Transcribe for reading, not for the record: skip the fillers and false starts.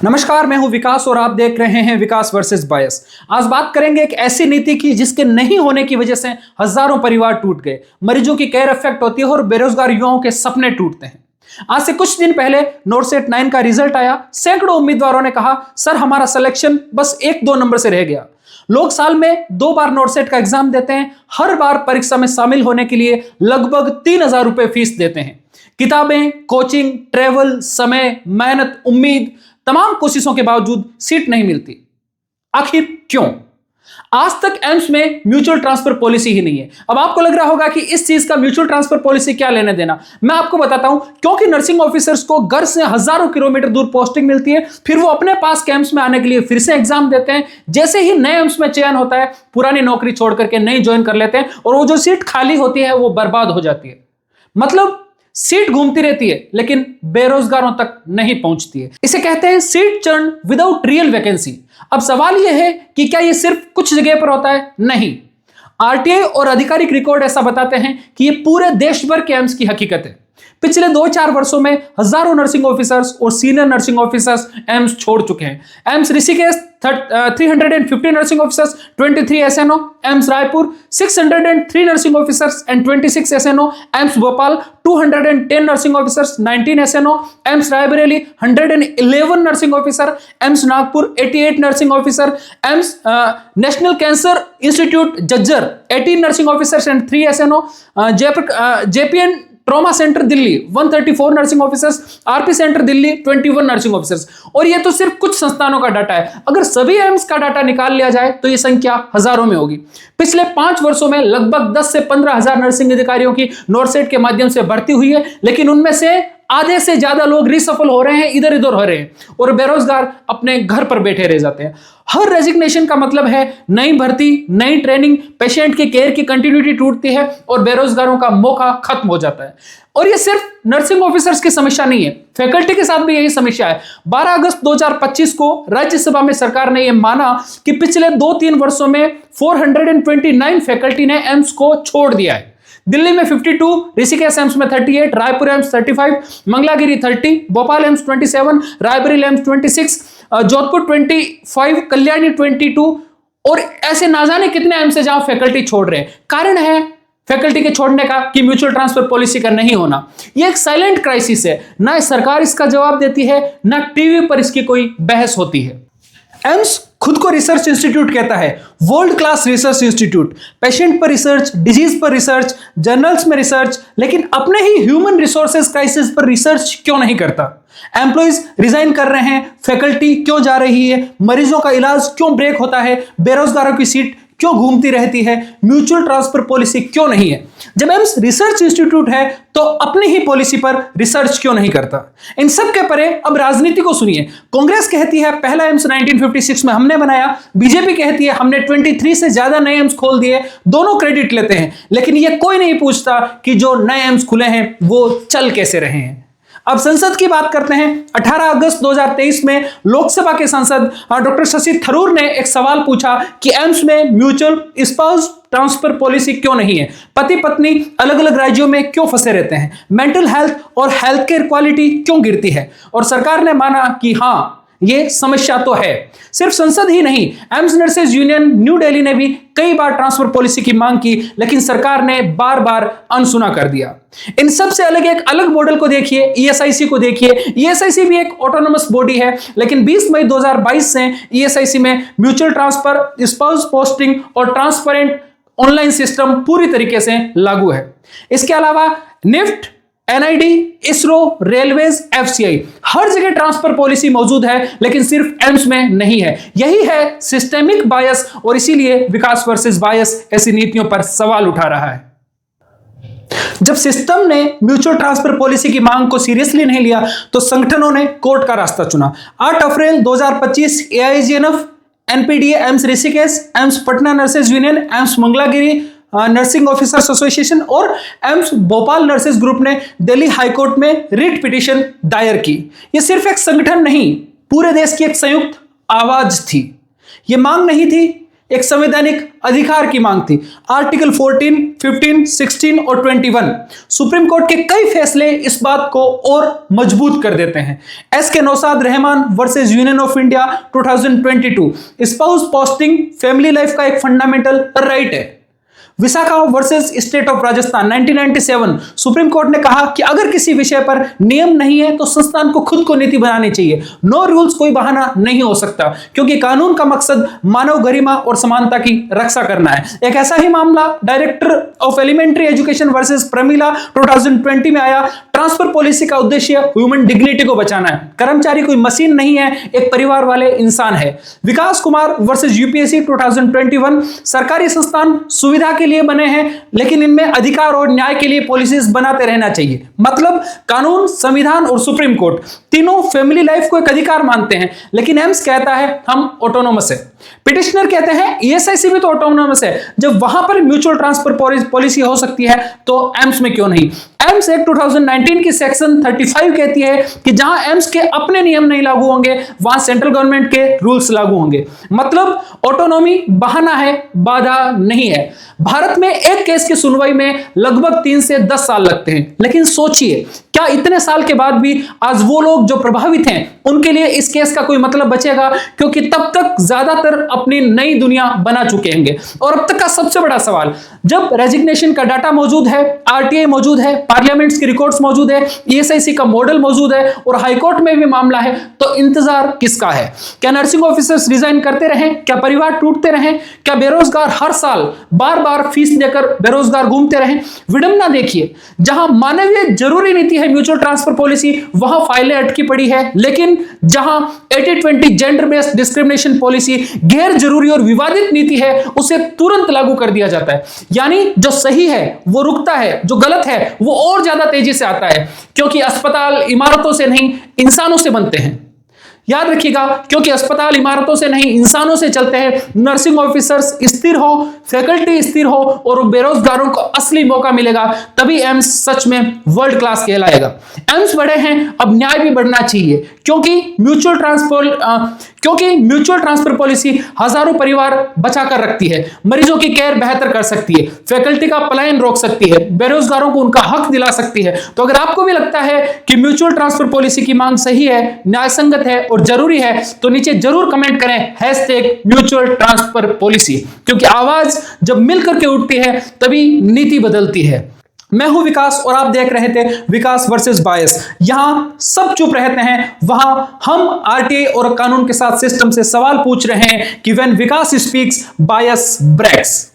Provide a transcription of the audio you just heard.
नमस्कार, मैं हूं विकास और आप देख रहे हैं विकास वर्सेस बायस। आज बात करेंगे एक ऐसी नीति की जिसके नहीं होने की वजह से हजारों परिवार टूट गए, मरीजों की केयर इफेक्ट होती है और बेरोजगार युवाओं के सपने टूटते हैं। आज से कुछ दिन पहले नोरसेट 9 का रिजल्ट आया। सैकड़ों उम्मीदवारों ने कहा, सर हमारा सिलेक्शन बस 1-2 नंबर से रह गया। लोग साल में 2 बार नोरसेट का एग्जाम देते हैं, हर बार परीक्षा में शामिल होने के लिए लगभग 3000 रुपए फीस देते हैं। किताबें, कोचिंग, ट्रेवल, समय, मेहनत, उम्मीद, तमाम कोशिशों के बावजूद सीट नहीं मिलती। आखिर क्यों? आज तक एम्स में म्यूचुअल ट्रांसफर पॉलिसी ही नहीं है। अब आपको लग रहा होगा कि इस चीज का म्यूचुअल ट्रांसफर पॉलिसी क्या लेने देना। मैं आपको बताता हूं, क्योंकि नर्सिंग ऑफिसर्स को घर से हजारों किलोमीटर दूर पोस्टिंग मिलती है, फिर वो अपने पास के एम्स में आने के लिए फिर से एग्जाम देते हैं। जैसे ही नए एम्स में चयन होता है, पुरानी नौकरी छोड़ करके नई ज्वाइन कर लेते हैं और वो जो सीट खाली होती है वो बर्बाद हो जाती है। मतलब सीट घूमती रहती है लेकिन बेरोजगारों तक नहीं पहुंचती है। इसे कहते हैं seat churn without real vacancy. अब सवाल यह है कि क्या यह सिर्फ कुछ जगह पर होता है? नहीं, आरटीआई और आधिकारिक रिकॉर्ड ऐसा बताते हैं कि यह पूरे देश भर के एम्स की हकीकत है। पिछले 2-4 वर्षों में हजारों नर्सिंग ऑफिसर्स और सीनियर नर्सिंग ऑफिसर्स एम्स छोड़ चुके हैं। AIIMS Rishikesh 350 nursing officers, 23 SNO, AIIMS Raipur 603 nursing officers and 26 SNO, AIIMS Bhopal 210 nursing officers, 19 SNO, AIIMS Raebareli 111 nursing officer, AIIMS Nagpur 88 nursing officer, AIIMS national cancer institute Jhajjar 18 nursing officers and 3 SNO, JPN trauma centre Delhi 134 nursing officers, RP centre Delhi 21 nursing officers. और ये तो सिर्फ कुछ संस्थानों का data है। अगर सभी एम्स का डाटा निकाल लिया जाए तो ये संख्या हजारों में होगी। पिछले 5 वर्षों में लगभग 10 से 15 हजार नर्सिंग अधिकारियों की नोरसेट के माध्यम से भर्ती हुई है, लेकिन उनमें से आधे से ज्यादा लोग रिसफल हो रहे हैं, इधर उधर हो रहे हैं और बेरोजगार अपने घर पर बैठे रह जाते हैं। हर रेजिग्नेशन का मतलब है नई भर्ती, नई ट्रेनिंग, पेशेंट के केयर की कंटिन्यूटी टूटती है और बेरोजगारों का मौका खत्म हो जाता है। और ये सिर्फ नर्सिंग ऑफिसर्स की समस्या नहीं है, फैकल्टी के साथ भी यही समस्या है। 12 अगस्त 2025 को राज्यसभा में सरकार ने यह माना कि पिछले 2-3 वर्षों में 429 फैकल्टी ने एम्स को छोड़ दिया है। दिल्ली में 52, ऋषिकेश एम्स में 38, Raipur AIIMS 35, Mangalagiri 30, Bhopal AIIMS 27, Raebareli AIIMS 26, Jodhpur 25, Kalyani 22 और ऐसे ना जाने कितने एम्स है जहां फैकल्टी छोड़ रहे हैं। कारण है फैकल्टी के छोड़ने का कि म्यूचुअल ट्रांसफर पॉलिसी का नहीं होना। यह एक साइलेंट क्राइसिस है, ना सरकार इसका जवाब देती है, ना टीवी पर इसकी कोई बहस होती है। एम्स खुद को रिसर्च इंस्टीट्यूट कहता है, world class research institute. Patient पर रिसर्च, डिजीज पर रिसर्च, जर्नल्स में रिसर्च, लेकिन अपने ही ह्यूमन रिसोर्सेज क्राइसिस पर रिसर्च क्यों नहीं करता? एम्प्लॉइज रिजाइन कर रहे हैं, फैकल्टी क्यों जा रही है, मरीजों का इलाज क्यों ब्रेक होता है, बेरोजगारों की सीट क्यों घूमती रहती है, म्यूचुअल ट्रांसफर पॉलिसी क्यों नहीं है? जब एम्स रिसर्च इंस्टीट्यूट है तो अपनी ही पॉलिसी पर रिसर्च क्यों नहीं करता? इन सब के परे अब राजनीति को सुनिए। कांग्रेस कहती है पहला एम्स 1956 में हमने बनाया, बीजेपी कहती है हमने 23 से ज्यादा नए एम्स खोल दिए। दोनों क्रेडिट लेते हैं, लेकिन यह कोई नहीं पूछता कि जो नए एम्स खुले हैं वो चल कैसे रहे हैं। अब संसद की बात करते हैं। 18 अगस्त 2023 में लोकसभा के सांसद डॉक्टर शशि थरूर ने एक सवाल पूछा कि एम्स में म्यूचुअल स्पाउस ट्रांसफर पॉलिसी क्यों नहीं है? पति पत्नी अलग अलग राज्यों में क्यों फंसे रहते हैं? मेंटल हेल्थ और हेल्थ केयर क्वालिटी क्यों गिरती है? और सरकार ने माना कि हां, यह समस्या तो है। सिर्फ संसद ही नहीं, AIIMS nurses union new Delhi ने भी कई बार ट्रांसफर पॉलिसी की मांग की, लेकिन सरकार ने बार बार अनसुना कर दिया। इन सब से अलग एक अलग मॉडल को देखिए, ईएसआईसी को देखिए। ईएसआईसी भी एक ऑटोनोमस बॉडी है, लेकिन 20 मई 2022 से ईएसआईसी में म्यूचुअल ट्रांसफर, स्पाउस पोस्टिंग और ट्रांसपेरेंट ऑनलाइन सिस्टम पूरी तरीके से लागू है। इसके अलावा NIFT, NID, ISRO, railways, FCI, हर जगह ट्रांसफर पॉलिसी मौजूद है, लेकिन सिर्फ एम्स में नहीं है। यही है सिस्टेमिक बायस और इसीलिए विकास वर्सेस बायस ऐसी नीतियों पर सवाल उठा रहा है। जब सिस्टम ने म्यूचुअल ट्रांसफर पॉलिसी की मांग को सीरियसली नहीं लिया तो संगठनों ने कोर्ट का रास्ता चुना। 8 अप्रैल 2025 AIGNF, NPDA, AIIMS Rishikesh, AIIMS Patna nurses union, AIIMS Mangalagiri nursing officers association और एम्स भोपाल नर्सेज ग्रुप ने दिल्ली हाईकोर्ट में रिट पिटीशन दायर की। यह सिर्फ एक संगठन नहीं, पूरे देश की एक संयुक्त आवाज थी। यह मांग नहीं थी एक संवैधानिक अधिकार की मांग थी। आर्टिकल 14, 15, 16 और 21 सुप्रीम कोर्ट के कई फैसले इस बात को और मजबूत कर देते हैं। एस के Naushad Rahman versus union of India 2022 spouse posting family life का एक फंडामेंटल राइट है। Vishakha versus state of Rajasthan 1997 supreme court ने कहा कि अगर किसी विषय पर नियम नहीं है तो संस्थान को खुद को नीति बनानी चाहिए। नो रूल्स कोई बहाना नहीं हो सकता, क्योंकि कानून का मकसद मानव गरिमा और समानता की रक्षा करना है। एक ऐसा ही मामला director of elementary education versus Pramila 2020 में आया। ट्रांसफर पॉलिसी का उद्देश्य ह्यूमन डिग्निटी को बचाना है। कर्मचारी कोई मशीन नहीं है, एक परिवार वाले इंसान है। विकास कुमार वर्सेस यूपीएससी 2021 सरकारी संस्थान सुविधा के लिए बने हैं, लेकिन इनमें अधिकार और न्याय के लिए पॉलिसीज बनाते रहना चाहिए। मतलब कानून, संविधान और सुप्रीम कोर्ट तीनों फैमिली लाइफ को एक अधिकार मानते हैं, लेकिन एम्स कहता है हम ऑटोनोमस है। पिटिशनर कहते हैं ईएसआईसी भी तो ऑटोनोमस है, जब वहां पर म्यूचुअल ट्रांसफर पॉलिसी हो सकती है तो एम्स में क्यों नहीं। एम्स एक्ट 2019 की सेक्शन 35 कहती है कि जहां एम्स के अपने नियम नहीं लागू होंगे वहां सेंट्रल गवर्नमेंट के रूल्स लागू होंगे। मतलब ऑटोनॉमी बहाना है, बाधा नहीं है। भारत में एक केस की सुनवाई में लगभग 3 से 10 साल लगते हैं, लेकिन सोचिए क्या इतने साल के बाद भी आज वो लोग जो प्रभावित हैं उनके लिए इस केस का कोई मतलब बचेगा, क्योंकि तब तक ज्यादातर अपनी नई दुनिया बना चुके होंगे। और अब तक का सबसे बड़ा सवाल, जब रेजिग्नेशन का डाटा मौजूद है, आरटीआई मौजूद है, पार्लियामेंट्स की रिकॉर्ड्स मौजूद है, ईएसआईसी का मॉडल मौजूद है और हाईकोर्ट में भी मामला है, तो इंतजार किसका है। क्या नर्सिंग ऑफिसर्स रिजाइन करते रहें? क्या परिवार टूटते रहें? क्या बेरोजगार हर साल बार बार फीस देकर बेरोजगार घूमते रहें? विडंबना देखिए, जहां मानवीय जरूरी नीति है म्यूचुअल ट्रांसफर पॉलिसी, वहां फाइलें अटकी पड़ी है, लेकिन जहां 80-20 जेंडर बेस्ड डिस्क्रिमिनेशन पॉलिसी गैर जरूरी और विवादित नीति है उसे तुरंत लागू कर दिया जाता है। यानी जो सही है वो रुकता है, जो गलत है वो और ज्यादा तेजी से आता है, क्योंकि अस्पताल इमारतों से नहीं इंसानों से बनते हैं। याद रखिएगा, क्योंकि अस्पताल इमारतों से नहीं इंसानों से चलते हैं। नर्सिंग ऑफिसर्स स्थिर हो, फैकल्टी स्थिर हो और बेरोजगारों को असली मौका मिलेगा, तभी एम्स सच में वर्ल्ड क्लास कहलाएगा। एम्स बढ़े हैं, अब न्याय भी बढ़ना चाहिए, क्योंकि म्यूचुअल ट्रांसफर पॉलिसी हजारों परिवार बचा कर रखती है, मरीजों की केयर बेहतर कर सकती है, फैकल्टी का पलायन रोक सकती है, बेरोजगारों को उनका हक दिला सकती है। तो अगर आपको भी लगता है कि म्यूचुअल ट्रांसफर पॉलिसी की मांग सही है, न्याय संगत है और जरूरी है, तो नीचे जरूर कमेंट करें #म्यूचुअल ट्रांसफर पॉलिसी, क्योंकि आवाज जब मिलकर के उठती है तभी नीति बदलती है। मैं हूं विकास और आप देख रहे थे विकास वर्सेस बायस। यहां सब चुप रहते हैं, वहां हम आरटीआई और कानून के साथ सिस्टम से सवाल पूछ रहे हैं कि when Vikas speaks bias breaks.